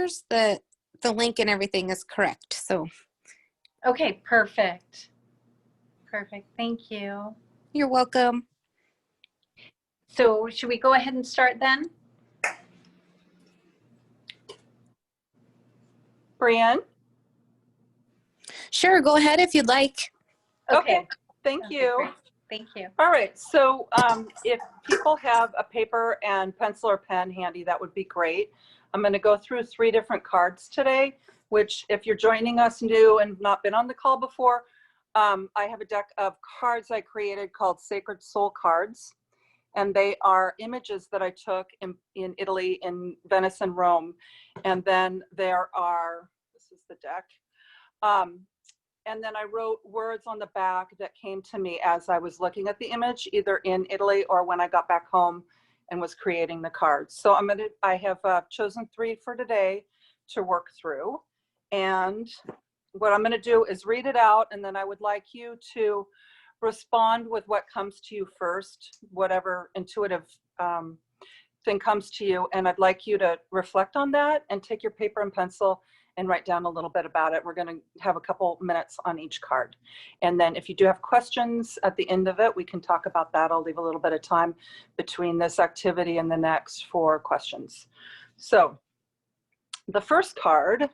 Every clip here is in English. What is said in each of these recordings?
yours, the link and everything is correct. So. Okay, perfect. Perfect. Thank you. You're welcome. So should we go ahead and start then? Brienne? Sure, go ahead if you'd like. Okay. Thank you. Great. Thank you. All right, so if people have a paper and pencil or pen handy, that would be great. I'm going to go through 3 different cards today, which if you're joining us new and not been on the call before, I have a deck of cards I created called Sacred Soul Cards, and they are images that I took in Italy, in Venice and Rome. And then there are, this is the deck, and then I wrote words on the back that came to me as I was looking at the image, either in Italy or when I got back home and was creating the cards. So I have chosen 3 for today to work through. And what I'm gonna do is read it out, and then I would like you to respond with what comes to you first, whatever intuitive thing comes to you. And I'd like you to reflect on that and take your paper and pencil and write down a little bit about it. We're going to have a couple minutes on each card. And then if you do have questions at the end of it, we can talk about that. I'll leave a little bit of time between this activity and the next for questions. So the first card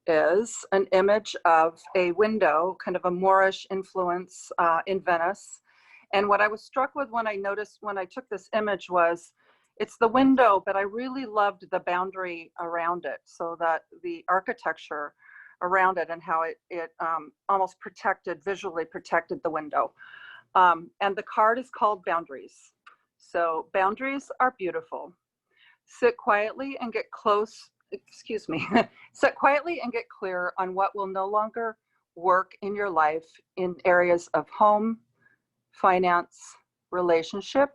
is an image of a window, kind of a Moorish influence in Venice. And what I was struck with when I noticed, when I took this image, was it's the window, but I really loved the boundary around it. So that the architecture around it and how it almost protected, visually protected the window. And the card is called Boundaries. So boundaries are beautiful. Sit quietly and get close, excuse me, sit quietly and get clear on what will no longer work in your life in areas of home, finance, relationship,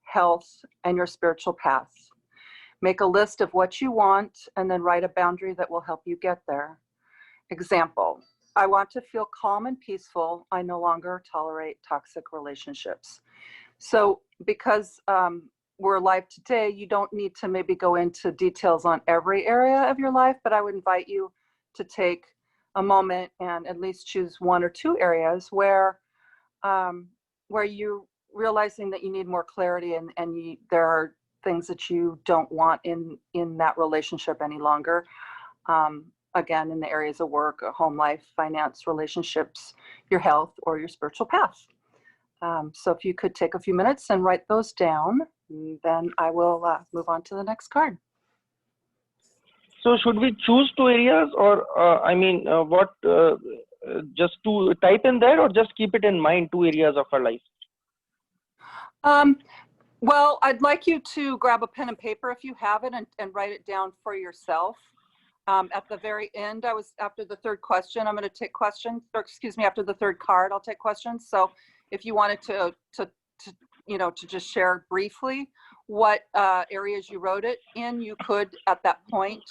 health, and your spiritual path. Make a list of what you want and then write a boundary that will help you get there. Example, I want to feel calm and peaceful. I no longer tolerate toxic relationships. So because we're alive today, you don't need to maybe go into details on every area of your life, but I would invite you to take a moment and at least choose 1 or 2 areas where you realizing that you need more clarity and there are things that you don't want in that relationship any longer. Again, in the areas of work, home life, finance, relationships, your health, or your spiritual path. So if you could take a few minutes and write those down, then I will move on to the next card. So should we choose 2 areas, or just to type in there, or just keep it in mind 2 areas of our life? Well, I'd like you to grab a pen and paper if you have it and write it down for yourself. At the very end, after the 3rd question, I'm going to take questions, or excuse me, after the 3rd card, I'll take questions. So if you wanted to just share briefly what areas you wrote it in, you could at that point.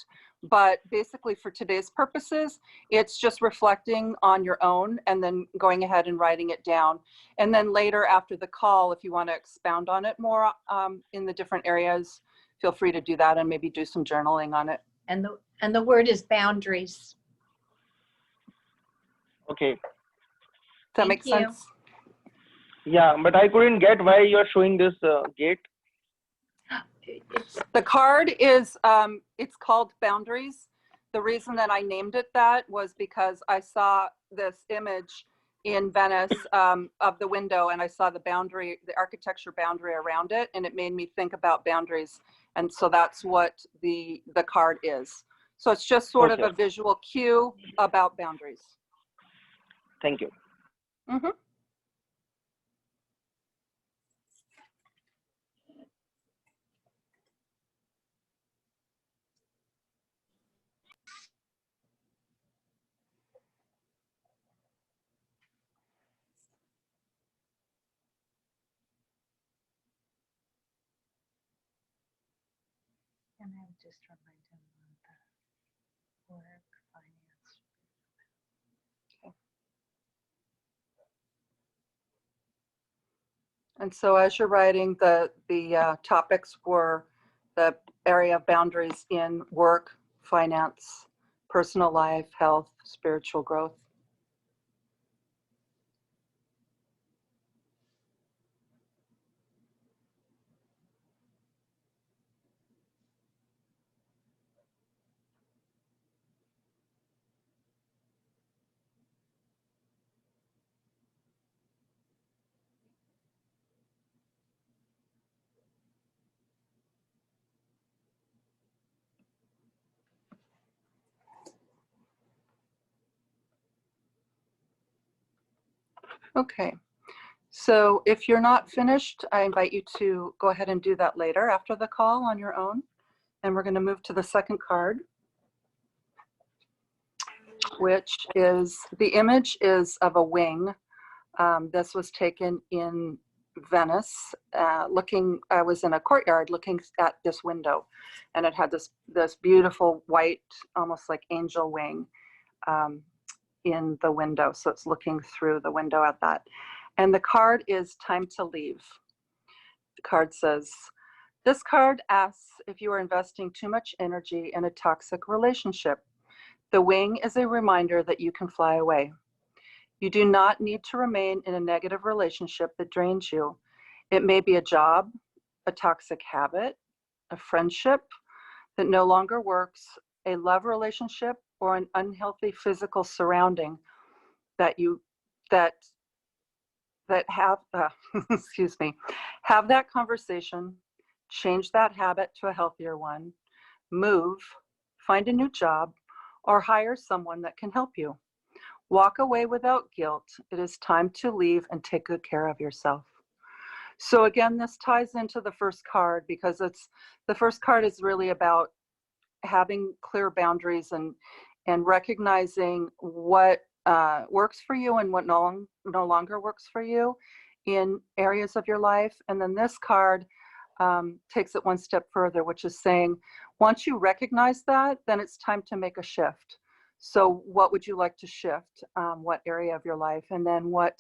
But basically for today's purposes, it's just reflecting on your own and then going ahead and writing it down. And then later after the call, if you want to expound on it more in the different areas, feel free to do that and maybe do some journaling on it. And the word is boundaries. Okay. Does that make sense? Yeah, but I couldn't get why you are showing this gate. The card is, it's called Boundaries. The reason that I named it that was because I saw this image in Venice of the window, and I saw the boundary, the architecture boundary around it, and it made me think about boundaries. And so that's what the card is. So it's just sort of a visual cue about boundaries. Thank you. Mm-hmm. And I would just remind him of the work, finance. Okay. And so as you're writing, the topics were the area of boundaries in work, finance, personal life, health, spiritual growth. Okay, so if you're not finished, I invite you to go ahead and do that later after the call on your own. And we're going to move to the second card, which is, the image is of a wing. This was taken in Venice, I was in a courtyard looking at this window, and it had this beautiful white, almost like angel wing in the window. So it's looking through the window at that. And the card is time to leave. The card says, this card asks if you are investing too much energy in a toxic relationship. The wing is a reminder that you can fly away. You do not need to remain in a negative relationship that drains you. It may be a job, a toxic habit, a friendship that no longer works, a love relationship, or an unhealthy physical surrounding that have excuse me, have that conversation, change that habit to a healthier one, move, find a new job, or hire someone that can help you. Walk away without guilt. It is time to leave and take good care of yourself. So again, this ties into the first card, because the first card is really about having clear boundaries and recognizing what works for you and what no longer works for you in areas of your life. And then this card takes it one step further, which is saying, once you recognize that, then it's time to make a shift. So what would you like to shift? What area of your life? And then what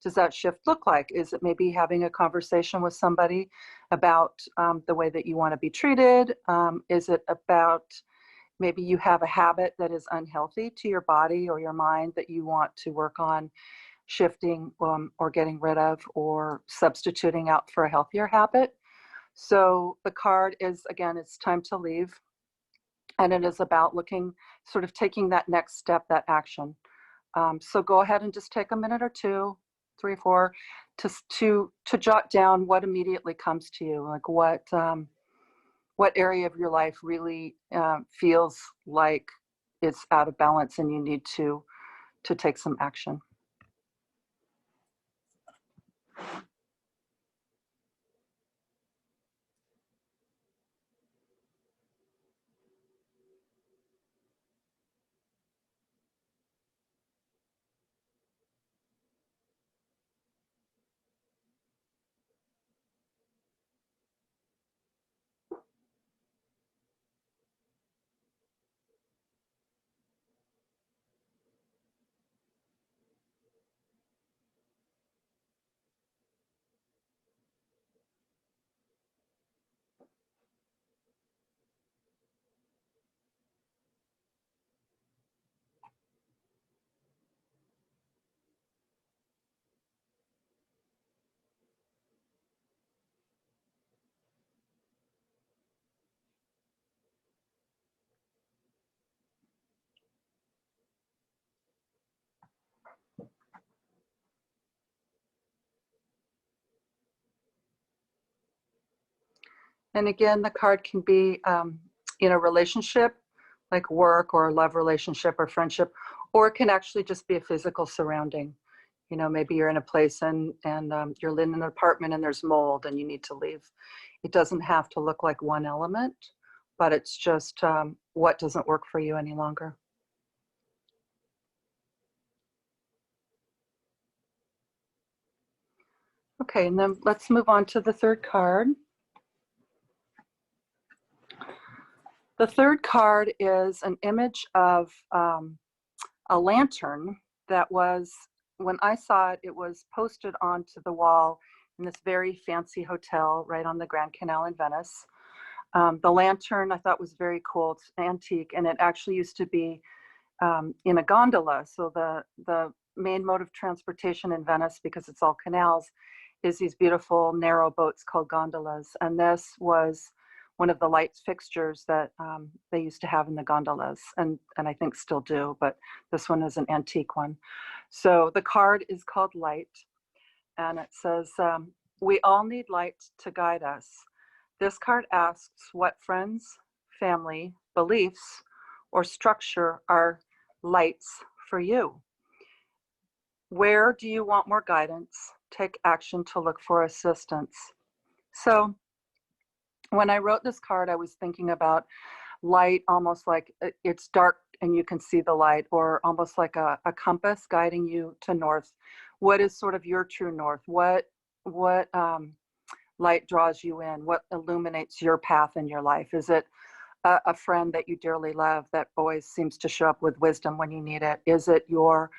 does that shift look like? Is it maybe having a conversation with somebody about the way that you want to be treated? Is it about maybe you have a habit that is unhealthy to your body or your mind that you want to work on shifting or getting rid of or substituting out for a healthier habit? So the card is, again, it's time to leave. And it is about sort of taking that next step, that action. So go ahead and just take a minute or two, 3 or 4, to jot down what immediately comes to you, like what area of your life really feels like it's out of balance and you need to take some action. And again, the card can be in a relationship, like work or a love relationship or friendship, or it can actually just be a physical surrounding. You know, maybe you're in a place and you're living in an apartment and there's mold and you need to leave. It doesn't have to look like one element, but it's just what doesn't work for you any longer. Okay, and then let's move on to the third card. The third card is an image of a lantern that was, when I saw it, it was posted onto the wall in this very fancy hotel right on the Grand Canal in Venice. The lantern I thought was very cool. It's antique, and it actually used to be in a gondola. So the main mode of transportation in Venice, because it's all canals, is these beautiful narrow boats called gondolas. And this was one of the light fixtures that they used to have in the gondolas, and I think still do, but this one is an antique one. So the card is called Light, and it says, we all need light to guide us. This card asks what friends, family, beliefs, or structure are lights for you. Where do you want more guidance? Take action to look for assistance. So when I wrote this card, I was thinking about light, almost like it's dark and you can see the light, or almost like a compass guiding you to north. What is sort of your true north? What light draws you in? What illuminates your path in your life? Is it a friend that you dearly love that always seems to show up with wisdom when you need it? Is it your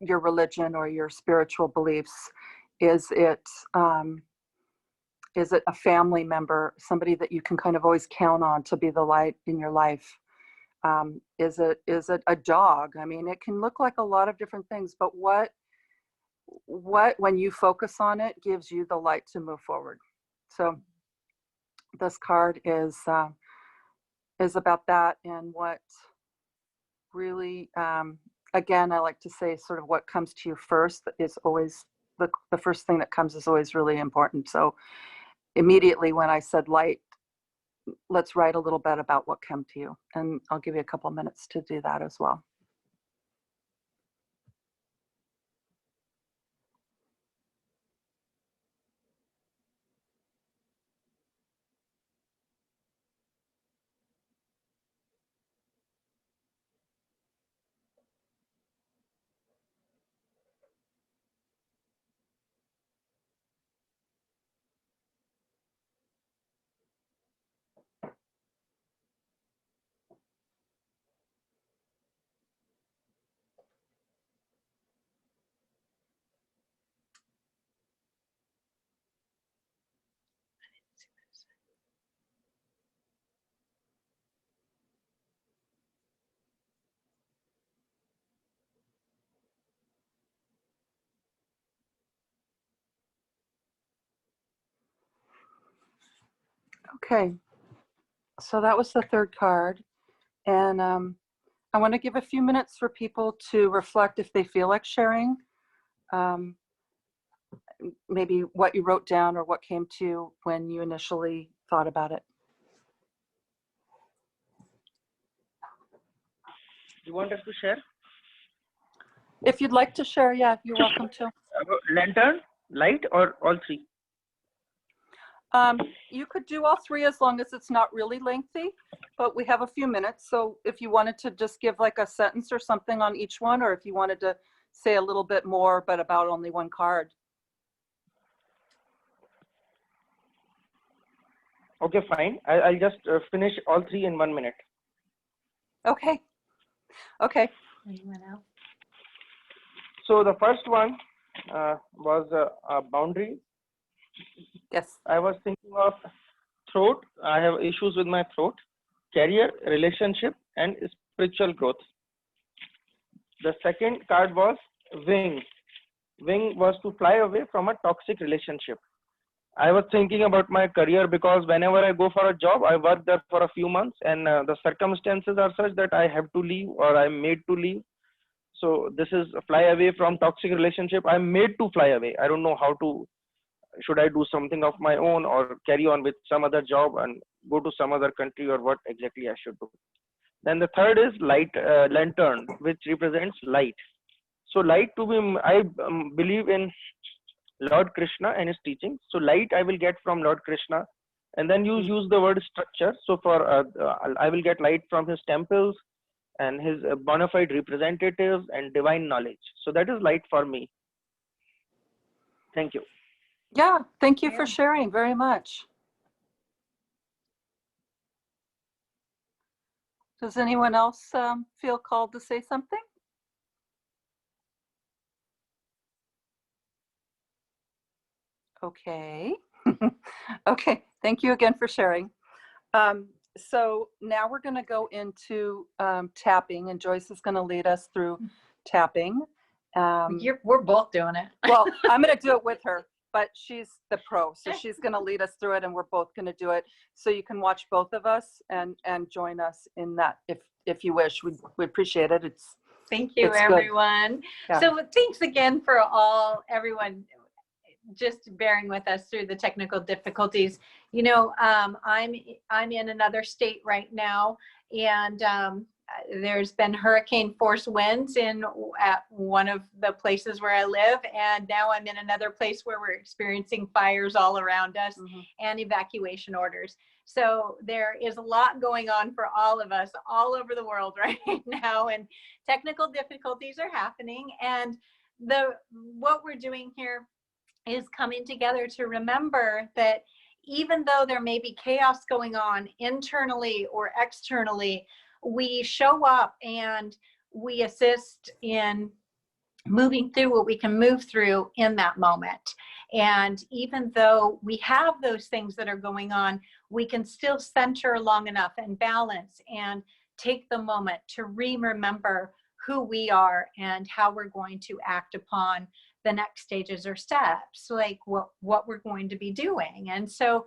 religion or your spiritual beliefs? Is it a family member, somebody that you can kind of always count on to be the light in your life? Is it a dog? I mean, it can look like a lot of different things, but what when you focus on it gives you the light to move forward. So this card is about that, and what really, again, I like to say sort of what comes to you first is always the first thing that comes is always really important. So immediately when I said light, let's write a little bit about what came to you, and I'll give you a couple minutes to do that as well. Okay, so that was the third card, and I want to give a few minutes for people to reflect if they feel like sharing, maybe what you wrote down or what came to you when you initially thought about it. You want us to share? If you'd like to share, yeah, you're welcome to. Lantern, light, or all three? You could do all three as long as it's not really lengthy, but we have a few minutes. So if you wanted to just give like a sentence or something on each one, or if you wanted to say a little bit more, but about only one card. Okay, fine. I'll just finish all three in 1 minute. Okay. Okay. Anyone else? So the first one was boundary. Yes. I was thinking of throat. I have issues with my throat, career, relationship, and spiritual growth. The second card was wing. Wing was to fly away from a toxic relationship. I was thinking about my career because whenever I go for a job, I work there for a few months, and the circumstances are such that I have to leave or I'm made to leave. So this is fly away from toxic relationship. I'm made to fly away. I don't know how to. Should I do something of my own or carry on with some other job and go to some other country, or what exactly I should do? Then the third is light, lantern, which represents light. So light to be, I believe in Lord Krishna and his teachings. So light I will get from Lord Krishna, and then you use the word structure. So for I will get light from his temples and his bona fide representatives and divine knowledge. So that is light for me. Thank you. Yeah, thank you for sharing very much. Does anyone else feel called to say something? Okay. Okay, Thank you again for sharing. So now we're going to go into tapping, and Joyce is going to lead us through tapping. We're both doing it. Well, I'm going to do it with her, but she's the pro, so she's going to lead us through it, and we're both going to do it. So you can watch both of us and join us in that if you wish. We appreciate it. Thank you, It's good. everyone. Yeah. So thanks again for everyone just bearing with us through the technical difficulties. You know, I'm in another state right now, and there's been hurricane force winds at one of the places where I live, and now I'm in another place where we're experiencing fires all around us and evacuation orders. So there is a lot going on for all of us all over the world right now, and technical difficulties are happening. And what we're doing here is coming together to remember that even though there may be chaos going on internally or externally, we show up and we assist in moving through what we can move through in that moment. And even though we have those things that are going on, we can still center long enough and balance and take the moment to remember who we are and how we're going to act upon the next stages or steps, like what we're going to be doing. And so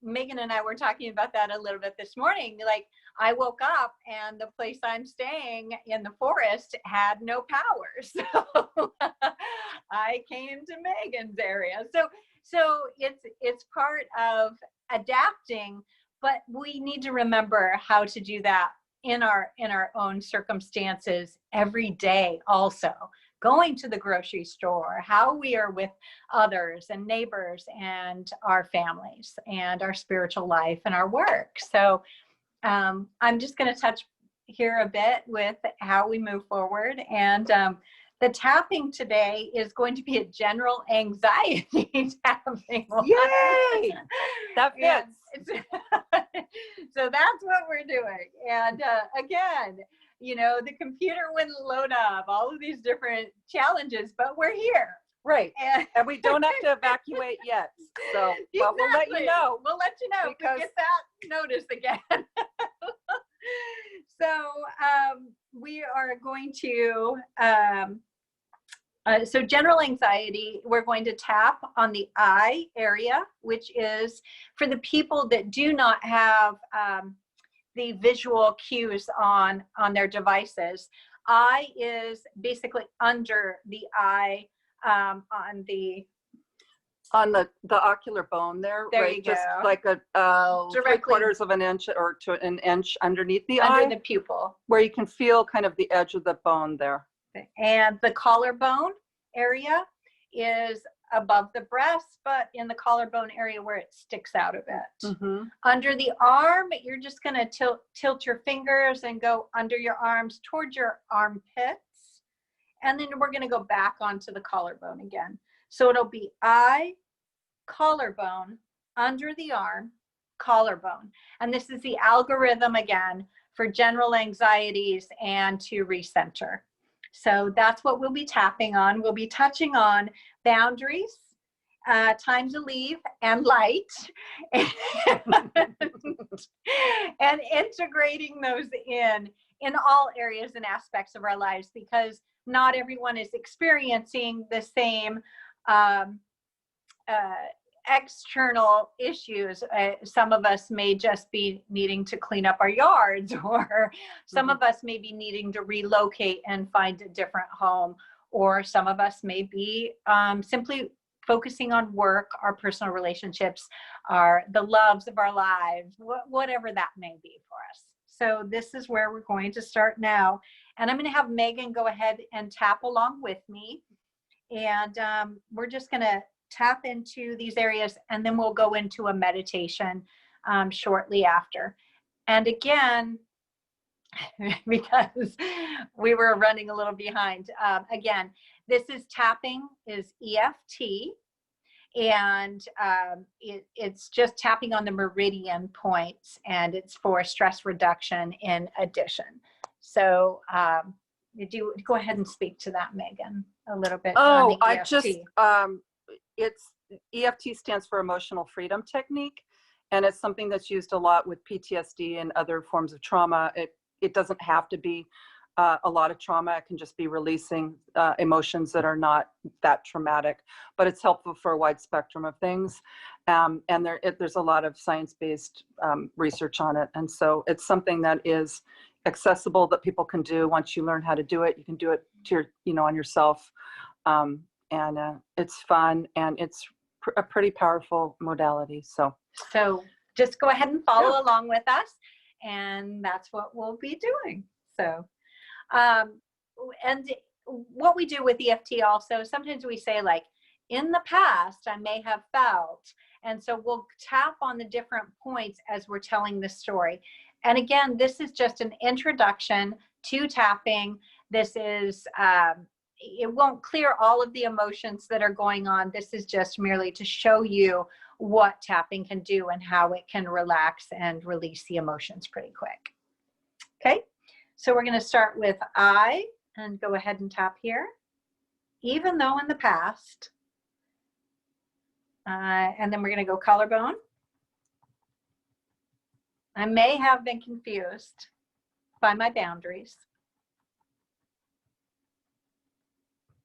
Megan and I were talking about that a little bit this morning. Like, I woke up and the place I'm staying in the forest had no power. So I came to Megan's area. So it's part of adapting, but we need to remember how to do that in our own circumstances every day also. Going to the grocery store, how we are with others and neighbors and our families and our spiritual life and our work. So I'm just going to touch here a bit with how we move forward. And the tapping today is going to be a general anxiety tapping. Yay! That fits. So that's what we're doing. And again, you know, the computer wouldn't load up, all of these different challenges, but we're here. Right. And we don't have to evacuate yet. So but we'll let you know. We'll let you know if we get that notice again. So we are going to, so general anxiety, we're going to tap on the eye area, which is for the people that do not have the visual cues on their devices. Eye is basically under the eye, on the ocular bone there, there right? you go. Just like a Directly 3/4 of an inch or to an inch underneath the under eye, the pupil, where you can feel kind of the edge of the bone there. and the collarbone area is above the breast, but in the collarbone area where it sticks out a bit. Under the arm, you're just going to tilt your fingers and go under your arms towards your armpits. And then we're going to go back onto the collarbone again. So it'll be eye, collarbone, under the arm, collarbone. And this is the algorithm again for general anxieties and to recenter. So that's what we'll be tapping on. We'll be touching on boundaries, time to leave, and light, and integrating those in all areas and aspects of our lives, because not everyone is experiencing the same external issues. Some of us may just be needing to clean up our yards, or some of us may be needing to relocate and find a different home, or some of us may be simply focusing on work, our personal relationships, the loves of our lives, whatever that may be for us. So this is where we're going to start now. And I'm going to have Megan go ahead and tap along with me. And we're just going to tap into these areas, and then we'll go into a meditation shortly after. And again, because we were running a little behind, again, this is tapping is EFT, and it's just tapping on the meridian points, and it's for stress reduction in addition. So go ahead and speak to that, Megan, a little bit. Oh, on the EFT. it's EFT stands for Emotional Freedom Technique. And it's something that's used a lot with PTSD and other forms of trauma. It doesn't have to be a lot of trauma. It can just be releasing emotions that are not that traumatic, but it's helpful for a wide spectrum of things. And there's a lot of science-based research on it. And so it's something that is accessible that people can do. Once you learn how to do it, you can do it to your, on yourself. And it's fun, and it's a pretty powerful modality. So just go ahead and follow along with us, and that's what we'll be doing. So, and what we do with EFT also, sometimes we say like, in the past, I may have felt, and so we'll tap on the different points as we're telling the story. And again, this is just an introduction to tapping. This is, it won't clear all of the emotions that are going on. This is just merely to show you what tapping can do and how it can relax and release the emotions pretty quick. Okay, so we're going to start with I, and go ahead and tap here. Even though in the past, and then we're going to go collarbone. I may have been confused by my boundaries.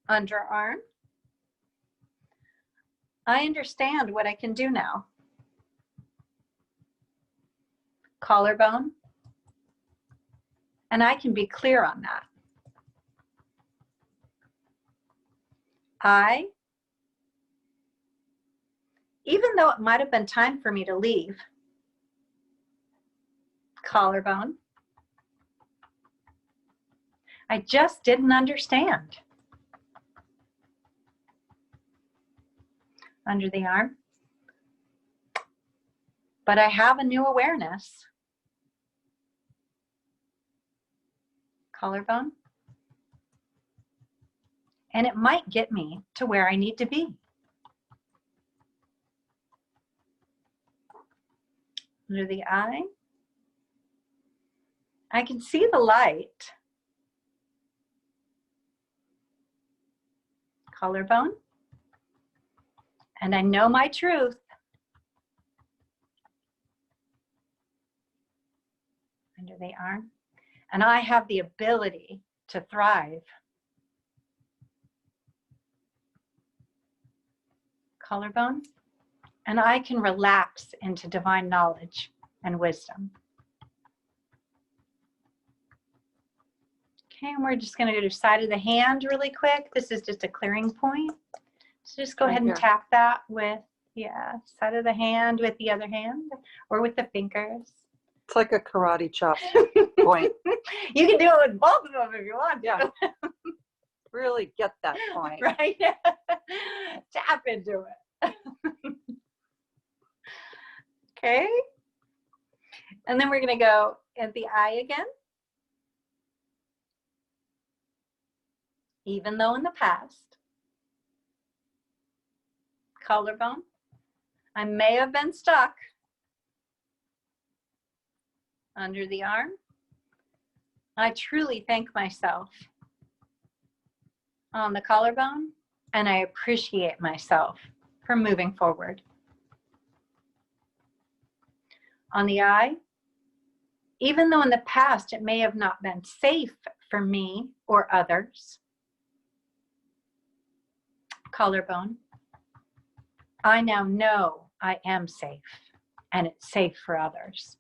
Underarm. I understand what I can do now. Collarbone. And I can be clear on that. Even though it might have been time for me to leave. Collarbone. I just didn't understand. Under the arm. But I have a new awareness. Collarbone. And it might get me to where I need to be. Under the eye. I can see the light. Collarbone. And I know my truth. Under the arm. And I have the ability to thrive. Collarbone. And I can relax into divine knowledge and wisdom. Okay, and we're just going to go to side of the hand really quick. This is just a clearing point. So just go ahead and tap that with, side of the hand with the other hand or with the fingers. it's like a karate chop point. You can do it with both of them if you want to. Yeah. Really get that point. Right? Tap into it. Okay. And then we're going to go at the eye again. Even though in the past, collarbone, I may have been stuck. Under the arm, I truly thank myself. On the collarbone, and I appreciate myself for moving forward. On the eye, even though in the past it may have not been safe for me or others. Collarbone, I now know I am safe, and it's safe for others.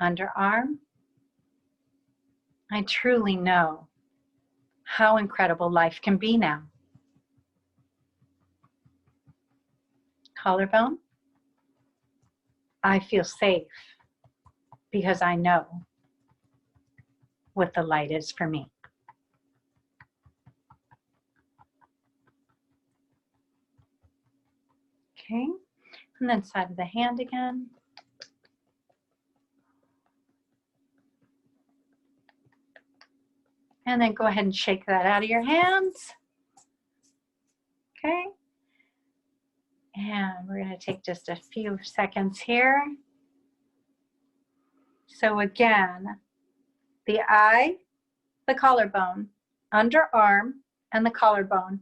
Underarm, I truly know how incredible life can be now. Collarbone, I feel safe because I know what the light is for me. Okay, and then side of the hand again. And then go ahead and shake that out of your hands. Okay. And we're going to take just a few seconds here. So again, the eye, the collarbone, underarm, and the collarbone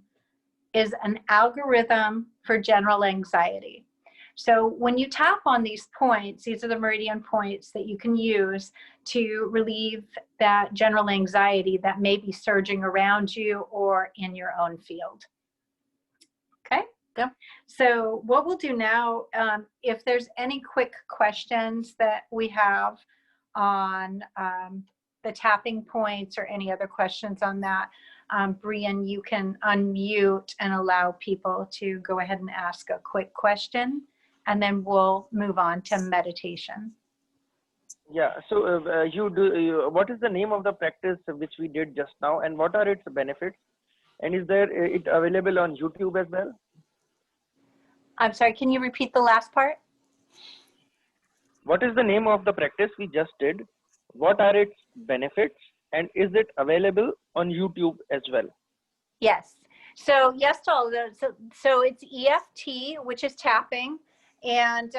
is an algorithm for general anxiety. So when you tap on these points, these are the meridian points that you can use to relieve that general anxiety that may be surging around you or in your own field. Okay? Yep. So what we'll do now, if there's any quick questions that we have on the tapping points or any other questions on that, Brian, you can unmute and allow people to go ahead and ask a quick question, and then we'll move on to meditation. Yeah. So what is the name of the practice which we did just now, and what are its benefits? And is there it available on YouTube as well? I'm sorry, can you repeat the last part? What is the name of the practice we just did? What are its benefits? And is it available on YouTube as well? Yes. So yes to all of those. So it's EFT, which is tapping. And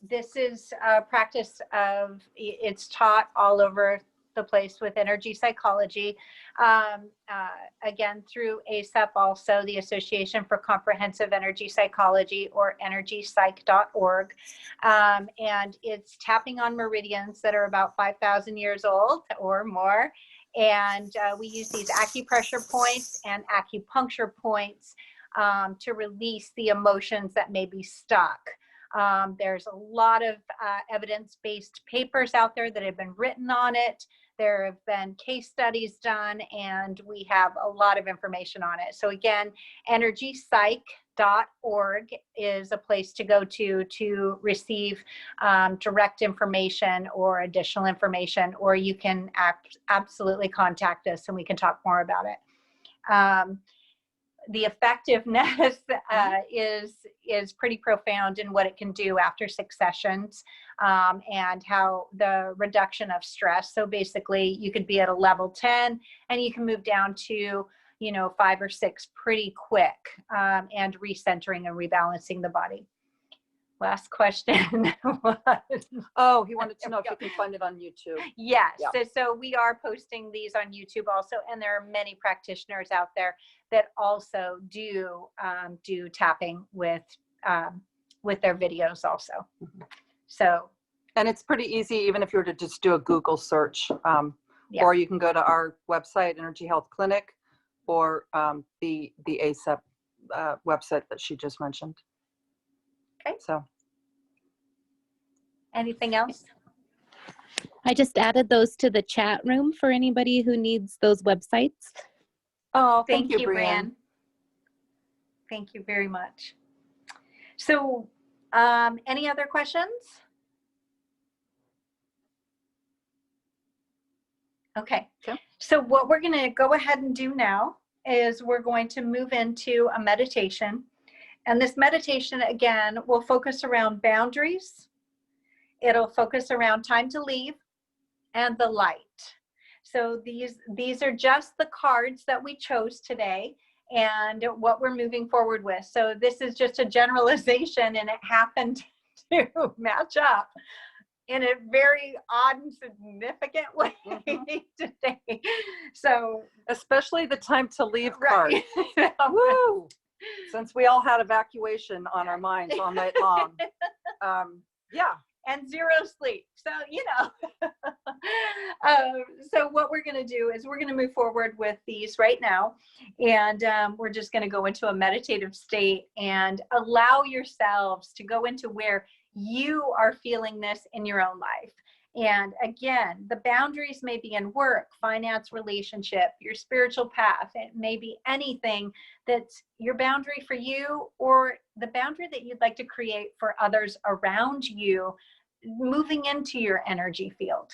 this is a practice of, it's taught all over the place with energy psychology. Again, through ASAP also, the Association for Comprehensive Energy Psychology, or energypsych.org. And it's tapping on meridians that are about 5,000 years old or more. And we use these acupressure points and acupuncture points to release the emotions that may be stuck. There's a lot of evidence-based papers out there that have been written on it. There have been case studies done, and we have a lot of information on it. So again, energypsych.org is a place to go to receive direct information or additional information, or you can absolutely contact us and we can talk more about it. The effectiveness is pretty profound in what it can do after 6 sessions, and how the reduction of stress. So basically you could be at a level 10 and you can move down to, 5 or 6 pretty quick, and recentering and rebalancing the body. Last question was, Oh, he wanted to know if you can find it on YouTube. yes. Yeah. So we are posting these on YouTube also, and there are many practitioners out there that also do tapping with their videos also. So, And it's pretty easy, even if you were to just do a Google search, Yeah. or you can go to our website, Energy Health Clinic, or the ASAP website that she just mentioned. Okay. So. anything else? I just added those to the chat room for anybody who needs those websites. Oh, Thank you, Brian. Brian. Thank you very much. So, any other questions? Okay. Okay. So what we're going to go ahead and do now is we're going to move into a meditation. And this meditation, again, will focus around boundaries. It'll focus around time to leave and the light. So these are just the cards that we chose today and what we're moving forward with. So this is just a generalization, and it happened to match up in a very odd and significant way today. So Especially the time to leave right. card. Woo! Since we all had evacuation on our minds all night long. Yeah. And 0 sleep. So, so what we're going to do is we're going to move forward with these right now. And we're just going to go into a meditative state and allow yourselves to go into where you are feeling this in your own life. And again, the boundaries may be in work, finance, relationship, your spiritual path. It may be anything that's your boundary for you, or the boundary that you'd like to create for others around you, moving into your energy field,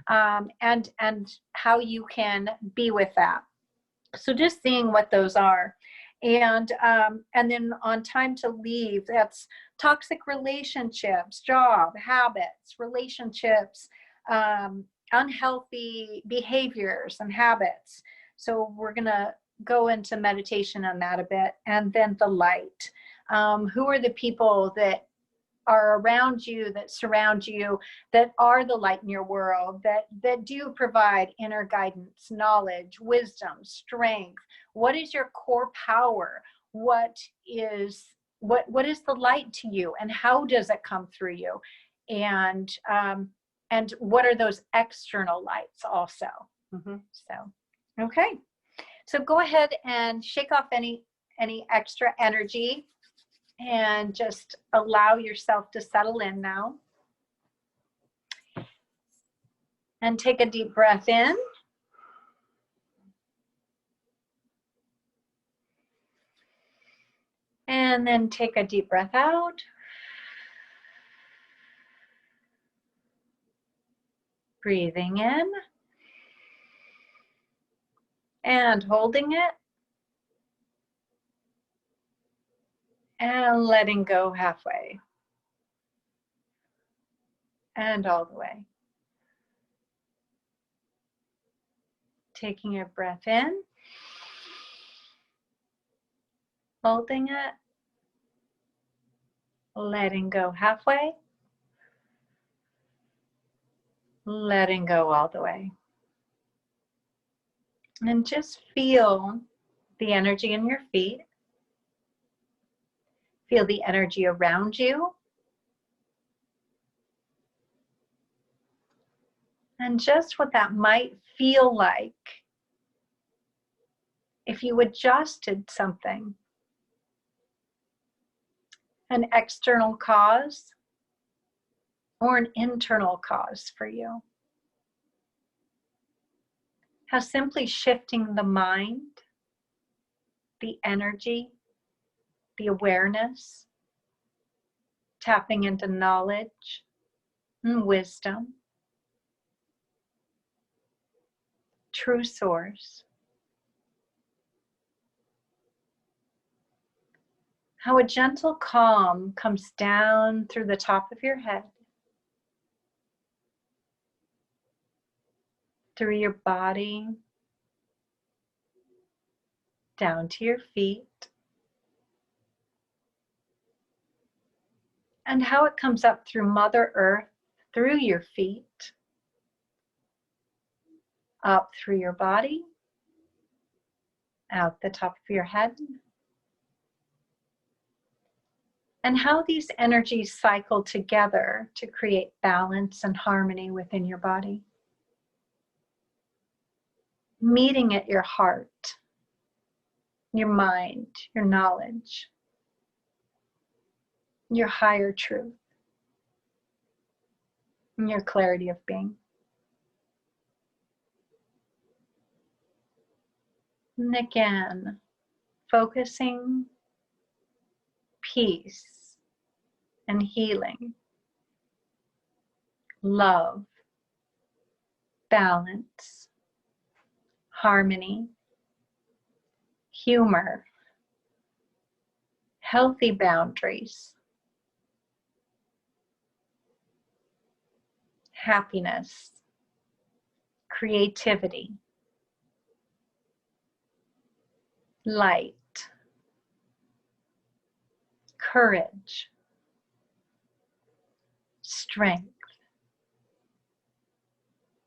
and how you can be with that. So just seeing what those are. And then on time to leave, that's toxic relationships, job, habits, relationships, unhealthy behaviors and habits. So we're going to go into meditation on that a bit. And then the light. Who are the people that are around you, that surround you, that are the light in your world, that do provide inner guidance, knowledge, wisdom, strength? What is your core power? What what is the light to you, and how does it come through you, and what are those external lights also. So okay, so go ahead and shake off any extra energy and just allow yourself to settle in now, and take a deep breath in. And then take a deep breath out. Breathing in. And holding it. And letting go halfway. And all the way. Taking a breath in. Holding it. Letting go halfway. Letting go all the way. And just feel the energy in your feet. Feel the energy around you. And just what that might feel like if you adjusted something. An external cause or an internal cause for you. How simply shifting the mind, the energy, the awareness, tapping into knowledge and wisdom, true source. How a gentle calm comes down through the top of your head, through your body, down to your feet, and how it comes up through Mother Earth, through your feet, up through your body, out the top of your head, and how these energies cycle together to create balance and harmony within your body. Meeting at your heart, your mind, your knowledge, your higher truth, and your clarity of being. And again, focusing peace and healing, love, balance, harmony, humor, healthy boundaries, happiness, creativity, light, courage, strength,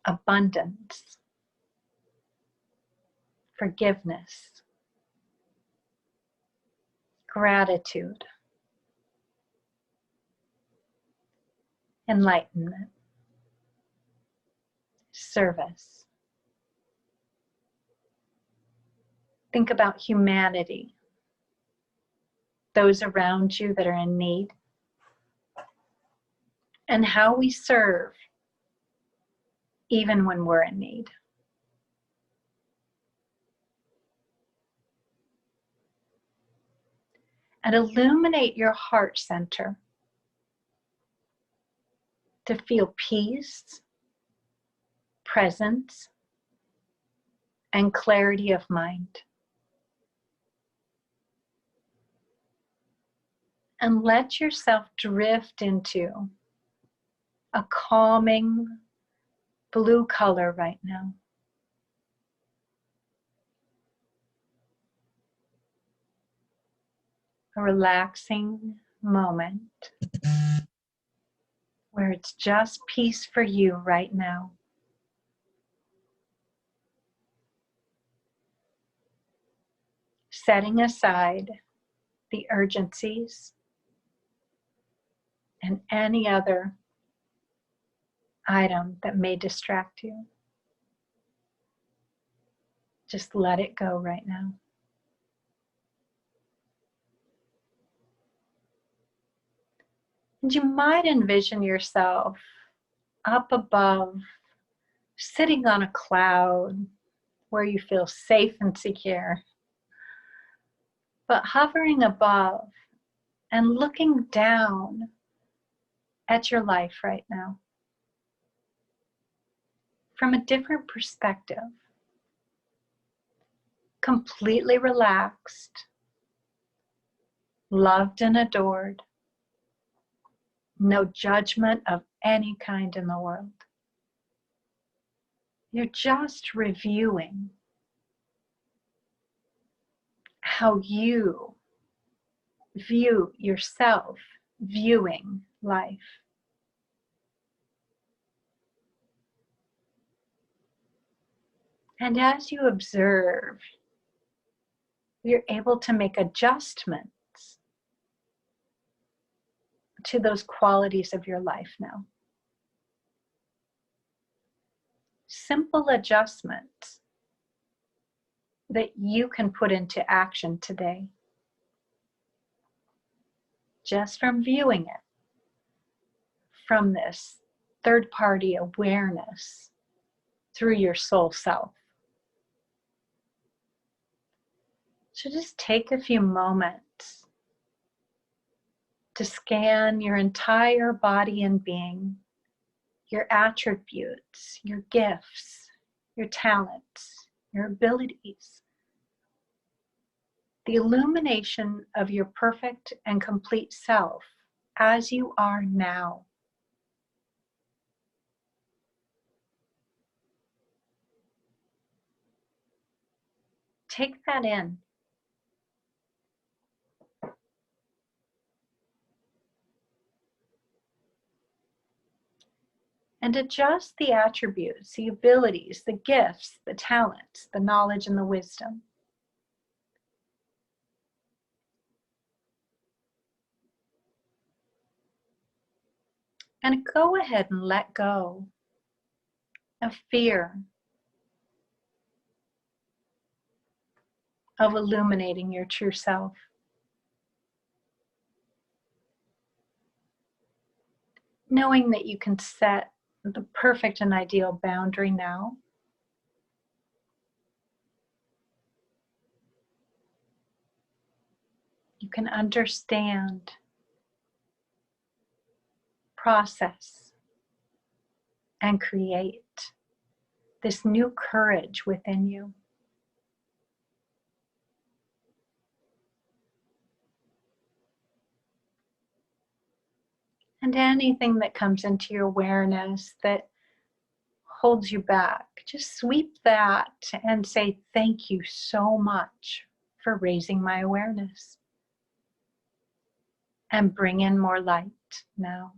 abundance, forgiveness, gratitude, enlightenment, service. Think about humanity, those around you that are in need, and how we serve even when we're in need. And illuminate your heart center to feel peace, presence, and clarity of mind. And let yourself drift into a calming blue color right now. A relaxing moment where it's just peace for you right now. Setting aside the urgencies, and any other item that may distract you. Just let it go right now. And you might envision yourself up above, sitting on a cloud where you feel safe and secure, but hovering above and looking down at your life right now from a different perspective, completely relaxed, loved and adored, no judgment of any kind in the world. You're just reviewing how you view yourself, viewing life. And as you observe, you're able to make adjustments to those qualities of your life now. Simple adjustments that you can put into action today, just from viewing it from this third-party awareness through your soul self. So just take a few moments to scan your entire body and being, your attributes, your gifts, your talents, your abilities, the illumination of your perfect and complete self as you are now. Take that in. And adjust the attributes, the abilities, the gifts, the talents, the knowledge, and the wisdom. And go ahead and let go of fear of illuminating your true self. Knowing that you can set the perfect and ideal boundary now. You can understand, process, and create this new courage within you. And anything that comes into your awareness that holds you back, just sweep that and say, thank you so much for raising my awareness. And bring in more light now.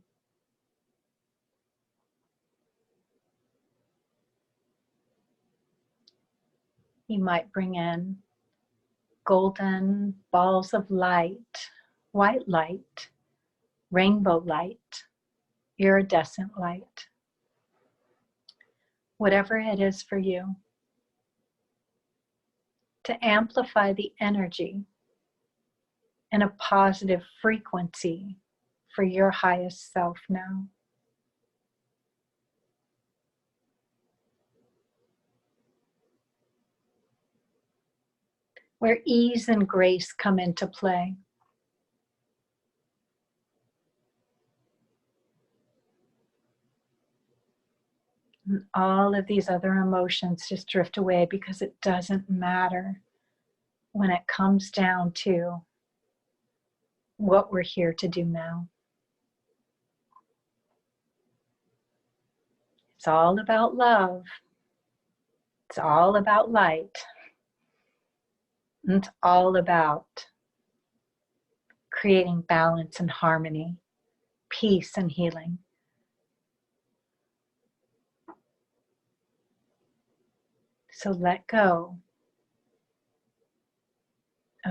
You might bring in golden balls of light, white light, rainbow light, iridescent light. Whatever it is for you, to amplify the energy in a positive frequency for your highest self now. Where ease and grace come into play. And all of these other emotions just drift away because it doesn't matter when it comes down to what we're here to do now. It's all about love. It's all about light. And it's all about creating balance and harmony, peace and healing. So let go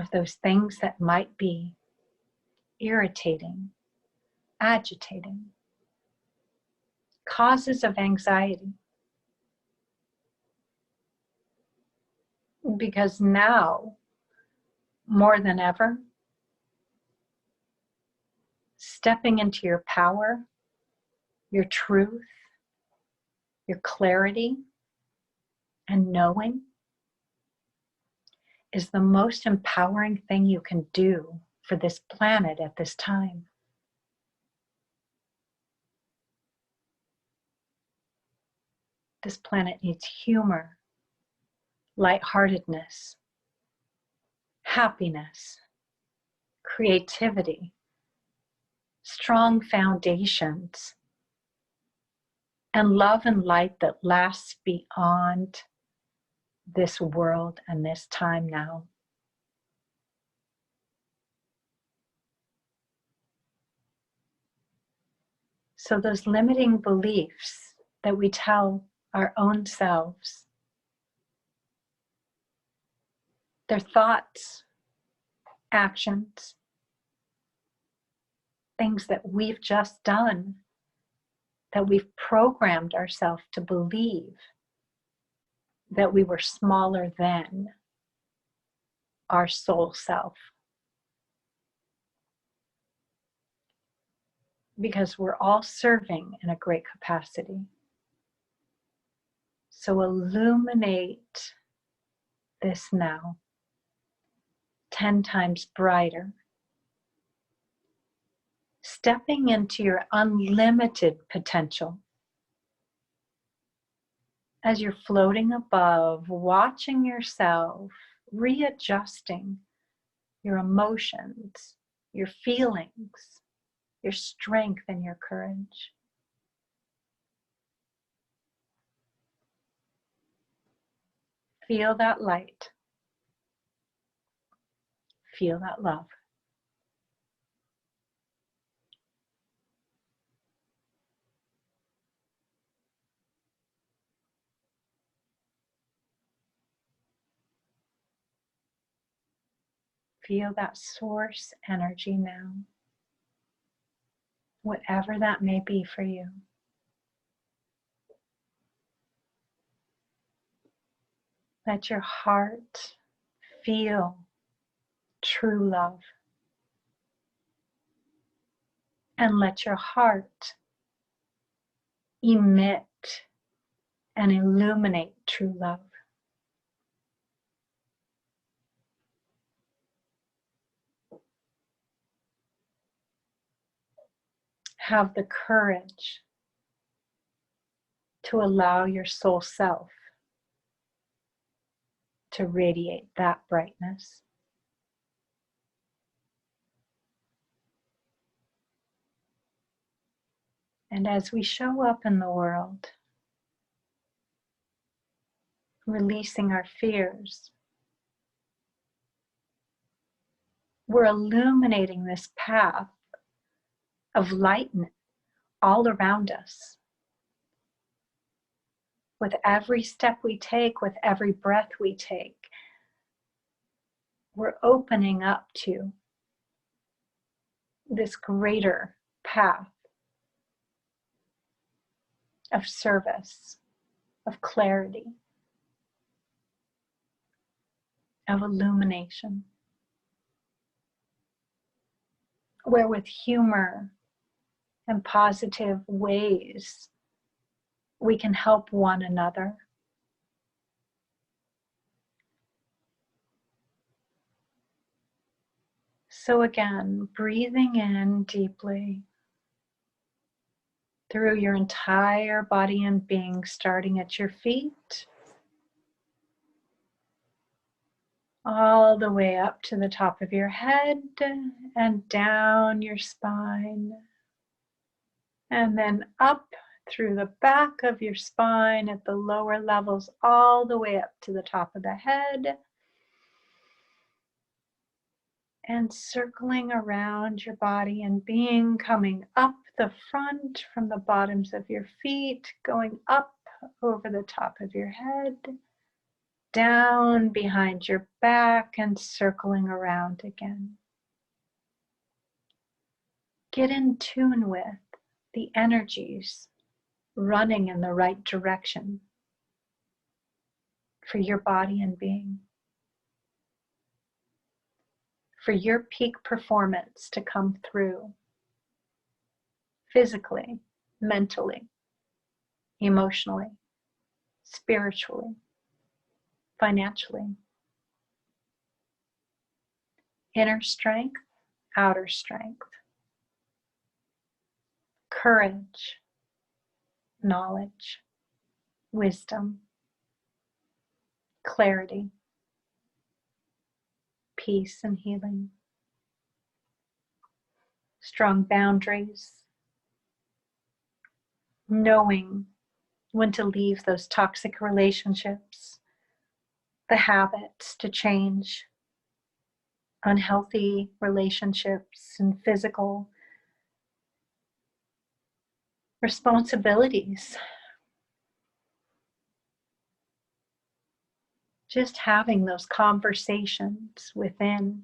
of those things that might be irritating, agitating, causes of anxiety. Because now, more than ever, stepping into your power, your truth, your clarity, and knowing is the most empowering thing you can do for this planet at this time. This planet needs humor, lightheartedness, happiness, creativity, strong foundations, and love and light that lasts beyond this world and this time now. So those limiting beliefs that we tell our own selves, their thoughts, actions, things that we've just done, that we've programmed ourselves to believe that we were smaller than our soul self. Because we're all serving in a great capacity. So illuminate this now, 10 times brighter. Stepping into your unlimited potential. As you're floating above, watching yourself, readjusting your emotions, your feelings, your strength and your courage. Feel that light. Feel that love. Feel that source energy now, whatever that may be for you. Let your heart feel true love. And let your heart emit and illuminate true love. Have the courage to allow your soul self to radiate that brightness. And as we show up in the world, releasing our fears, we're illuminating this path of light all around us. With every step we take, with every breath we take, we're opening up to this greater path of service, of clarity, of illumination, where with humor and positive ways we can help one another. So again, breathing in deeply through your entire body and being, starting at your feet, all the way up to the top of your head and down your spine, and then up through the back of your spine at the lower levels, all the way up to the top of the head, and circling around your body and being, coming up the front from the bottoms of your feet, going up over the top of your head, down behind your back and circling around again. Get in tune with the energies running in the right direction for your body and being, for your peak performance to come through physically, mentally, emotionally, spiritually, financially. Inner strength, outer strength, courage, knowledge, wisdom, clarity, peace and healing, strong boundaries, knowing when to leave those toxic relationships, the habits to change, unhealthy relationships and physical responsibilities. Just having those conversations within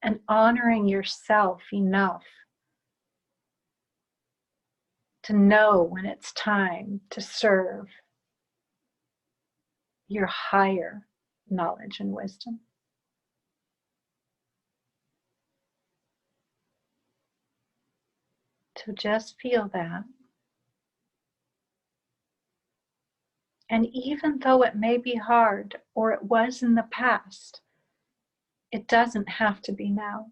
and honoring yourself enough to know when it's time to serve your higher knowledge and wisdom. So just feel that. And even though it may be hard, or it was in the past, it doesn't have to be now.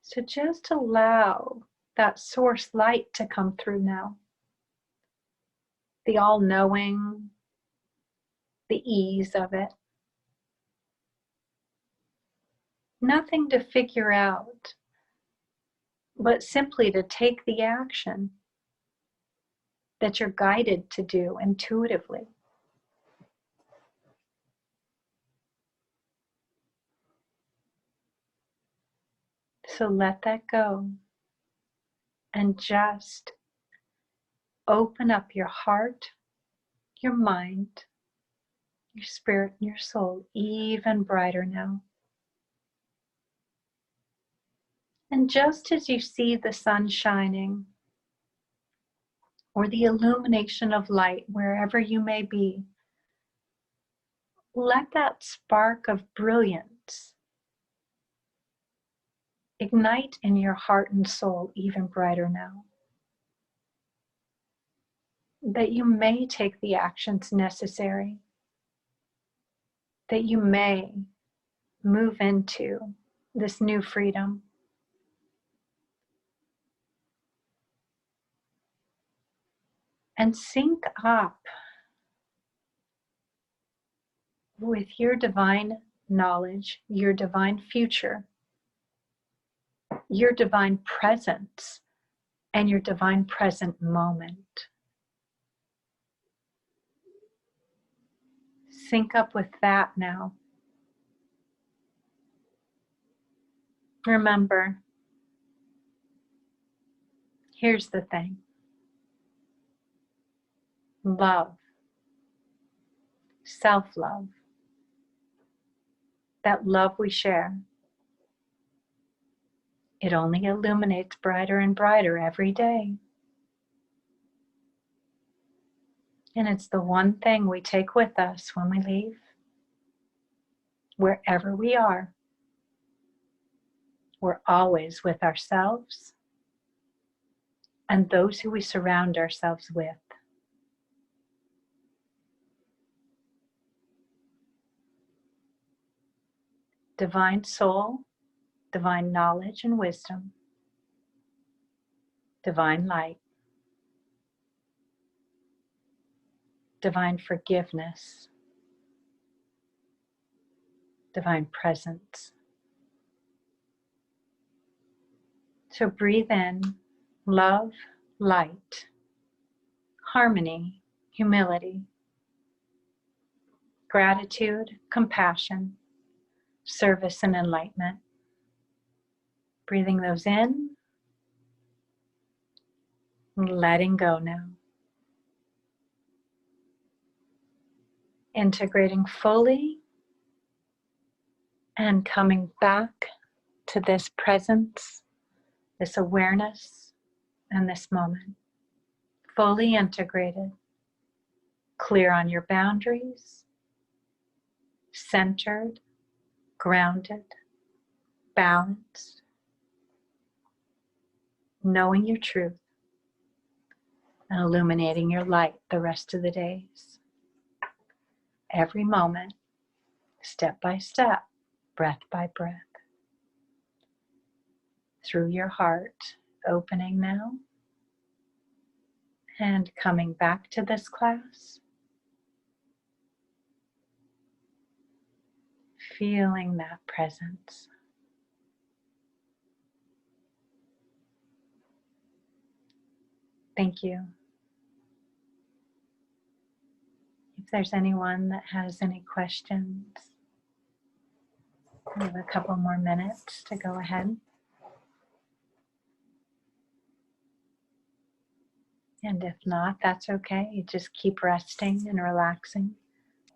So just allow that source light to come through now. The all-knowing, the ease of it. Nothing to figure out, but simply to take the action that you're guided to do intuitively. So let that go and just open up your heart, your mind, your spirit, and your soul even brighter now. And just as you see the sun shining or the illumination of light wherever you may be, let that spark of brilliance ignite in your heart and soul even brighter now. That you may take the actions necessary, that you may move into this new freedom. And sync up with your divine knowledge, your divine future, your divine presence, and your divine present moment. Sync up with that now. Remember, here's the thing. Love, self-love, that love we share, it only illuminates brighter and brighter every day. And it's the one thing we take with us when we leave. Wherever we are, we're always with ourselves and those who we surround ourselves with. Divine soul, divine knowledge and wisdom, divine light, divine forgiveness, divine presence. So breathe in love, light, harmony, humility, gratitude, compassion, service, and enlightenment. Breathing those in, letting go now. Integrating fully and coming back to this presence, this awareness, and this moment. Fully integrated, clear on your boundaries, centered, grounded, balanced, knowing your truth, and illuminating your light the rest of the days. Every moment, step by step, breath by breath. Through your heart, opening now, and coming back to this class. Feeling that presence. Thank you. If there's anyone that has any questions, we have a couple more minutes to go ahead. And if not, that's okay. You just keep resting and relaxing.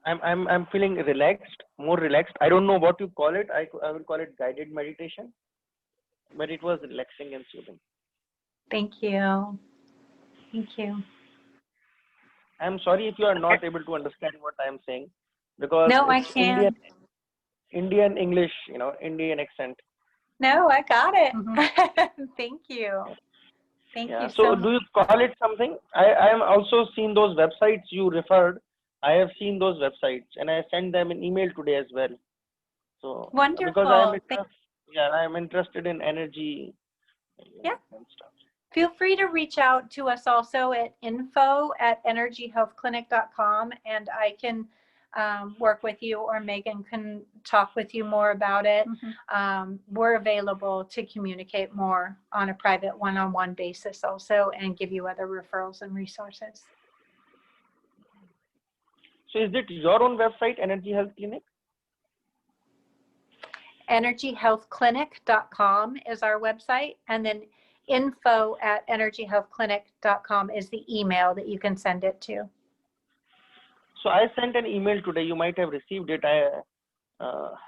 I'm feeling relaxed, more relaxed. I don't know what you call it. I will call it guided meditation, but it was relaxing and soothing. Thank you. Thank you. I'm sorry if you are not able to understand what I'm saying, because No, I it's can. Indian English, Indian accent. No, I got it. Thank you. Thank Yeah. you So so do much. you call it something? I am also seen those websites you referred. I have seen those websites and I sent them an email today as well. So because I'm interested in energy. Yeah. And stuff. Feel free to reach out to us also at info@energyhealthclinic.com, and I can work with you, or Megan can talk with you more about it. We're available to communicate more on a private one-on-one basis also, and give you other referrals and resources. So is it your own website, Energy Health Clinic? Energyhealthclinic.com is our website, and then info@energyhealthclinic.com is the email that you can send it to. So I sent an email today. You might have received it.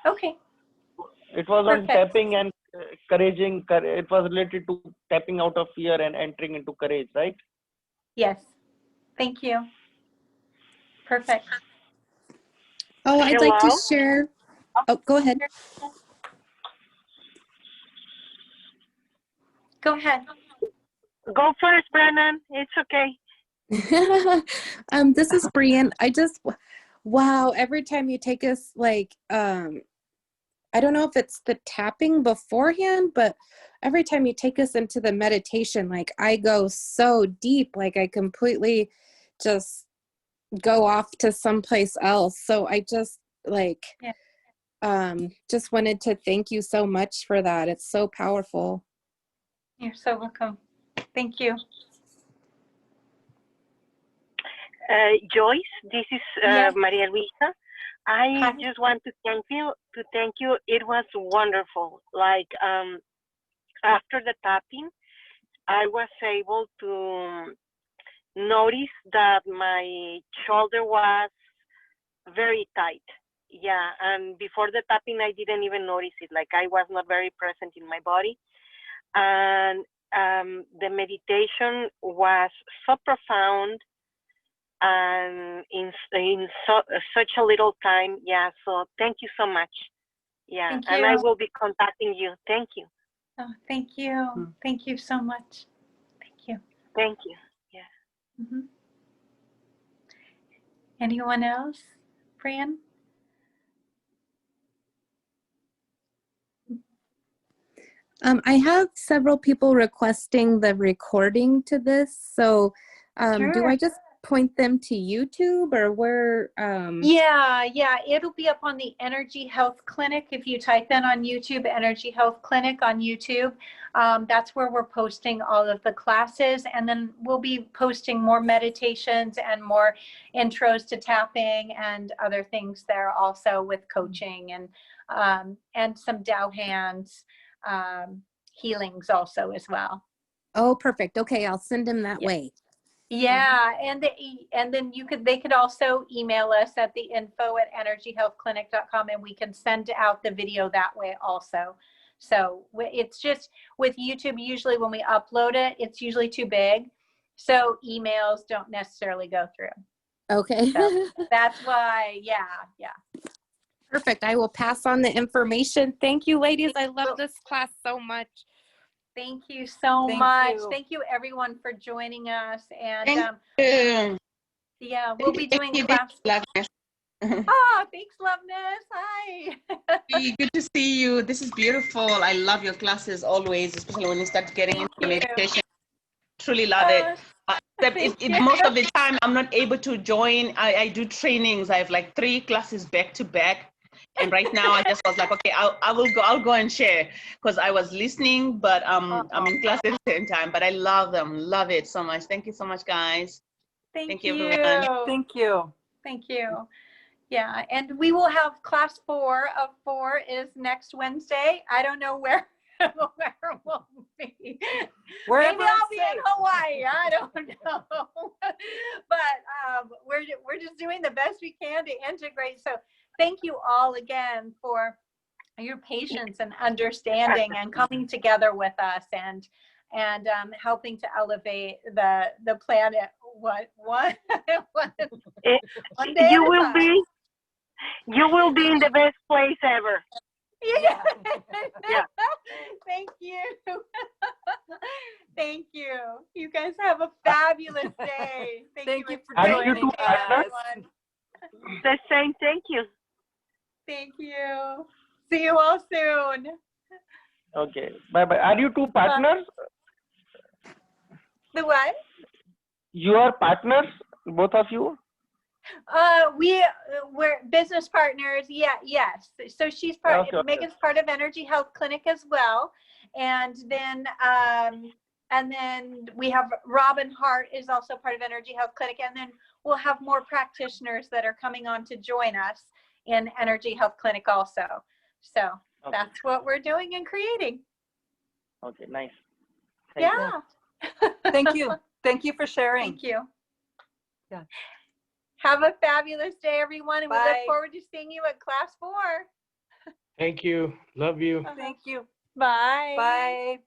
Okay. It was on Perfect. tapping and encouraging. It was related to tapping out of fear and entering into courage, right? Yes. Thank you. Perfect. Oh, I'd like to share. Oh, go ahead. Go ahead. Go first, Brennan. It's okay. This is Brian. Wow, every time you take us, like, I don't know if it's the tapping beforehand, but every time you take us into the meditation, like, I go so deep, like I completely just go off to someplace else. So I just just wanted to thank you so much for that. It's so powerful. You're so welcome. Thank you. Joyce, this is Yes. Maria Luisa. I Hi. just want to thank you. It was wonderful. Like after the tapping, I was able to notice that my shoulder was very tight. Yeah, and before the tapping, I didn't even notice it. Like I was not very present in my body. And the meditation was so profound and in such a little time. Yeah, so thank you so much. Yeah, Thank and I you. will be contacting you. Thank you. Oh, thank you. Thank you so much. Thank you. Thank you. Yeah. Anyone else? Fran? I have several people requesting the recording to this. So do Sure. I just point them to YouTube, or where? Yeah, it'll be up on the Energy Health Clinic. If you type in on YouTube, Energy Health Clinic on YouTube, that's where we're posting all of the classes. And then we'll be posting more meditations and more intros to tapping and other things there also, with coaching and some Tao Hands healings also as well. Oh, perfect. Okay, I'll send him that Yeah. way. Yeah, and then they could also email us at the info@energyhealthclinic.com, and we can send out the video that way also. So it's just with YouTube, usually when we upload it, it's usually too big. So emails don't necessarily go through. Okay. So that's why, yeah. Perfect. I will pass on the information. Thank you, ladies. I love this class so much. Thank you so Thank much. you. Thank you everyone for joining us. And Thank you. yeah, we'll be doing Thank you. class. Loveness. Oh, thanks, Loveness. Hi. Good to see you. This is beautiful. I love your classes always, especially when you start getting into Thank you. meditation. Truly love it. Thank you. Most of the time, I'm not able to join. I do trainings. I have like 3 classes back to back. And right now, I just was like, okay, I'll go and share, because I was listening, but I'm in class at the same time. But I love them, love it so much. Thank you so much, guys. Thank you, you. everyone. Thank you. Thank you. Yeah, and we will have class 4 of 4 is next Wednesday. I don't know where where we'll be. Wherever Maybe I'll it's be safe. in Hawaii. I don't know. But we're just doing the best we can to integrate. So thank you all again for your patience and understanding and coming together with us and helping to elevate the planet one day You at a will time. you will be in the best place ever. Yeah. Yeah. Thank you. Thank you. You guys have a fabulous day. Thank you for And you joining too, us. everyone. The same. Thank you. Thank you. See you all soon. Okay, bye bye. Are you 2 partners? The what? You are partners, both of you? We're business partners. Yeah, yes. So she's part. Okay, okay. Megan's part of Energy Health Clinic as well, and then we have Robin Hart is also part of Energy Health Clinic, and then we'll have more practitioners that are coming on to join us in Energy Health Clinic also. So Okay. that's what we're doing and creating. Okay, nice. Thank you. Yeah. Thank you. Thank you for sharing. Thank you. Yeah. Have a fabulous day, everyone, and we look Bye. forward to seeing you at class 4. Thank you. Love you. Thank you. Bye. Bye.